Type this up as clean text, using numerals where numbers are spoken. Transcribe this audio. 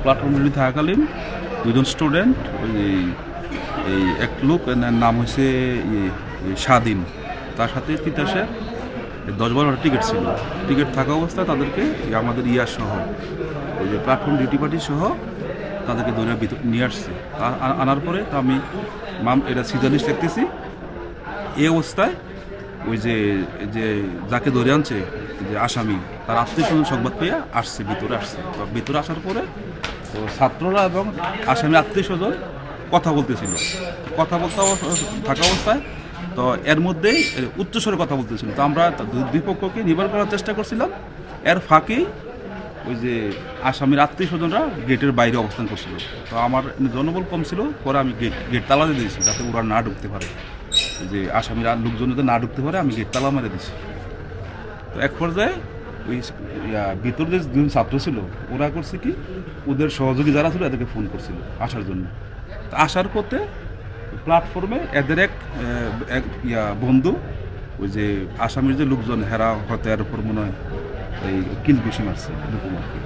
Platform duty থাকাকালীন দুজন student এই এক লোক নাম হয়েছে স্বাধীন, তার সাথে তিতাসের 10-12টা টিকিট ছিল। টিকিট থাকা অবস্থায় তাদেরকে আমাদের সহ ওই যে প্ল্যাটফর্ম ডিউটি পার্টি সহ তাদেরকে ধরে নিয়ে আসছে। আনার পরে তা আমি এটা সিজার লিস্ট লিখতেছি। এই অবস্থায় ওই যে যাকে ধরে আনছে যে আসামি, তার আত্মীয় স্বজন সংবাদ পেয়ে আসছে, ভিতরে আসছে। তো ভিতরে আসার পরে তো ছাত্ররা এবং আসামি আত্মীয় স্বজন কথা বলতেছিল। কথা বলতে থাকা অবস্থায় তো এর মধ্যেই উচ্চস্বরে কথা বলতেছিল। তো আমরা দুই পক্ষকে নিবারণ করার চেষ্টা করছিলাম। এর ফাঁকেই ওই যে আসামির আত্মীয় স্বজনরা গেটের বাইরে অবস্থান করছিল। তো আমার জনবল কম ছিল, পরে আমি গেট তালা দিয়ে দিয়েছি যাতে ওরা না ঢুকতে পারে, যে আসামির লোকজন যাতে না ঢুকতে পারে আমি গেট তালা মেরে দিয়েছি। তো এক পর্যায়ে ওই ভিতরে যে দুজন ছাত্র ছিল ওরা করছে কি, ওদের সহযোগী যারা ছিল এদেরকে ফোন করছিল আসার জন্য। তো আসার পথে প্ল্যাটফর্মে এদের এক বন্ধু ওই যে আসামির যে লোকজন হেরা হতে এর উপর মনে হয় এই কিল ঘুষি মারছে এরকম আর কি।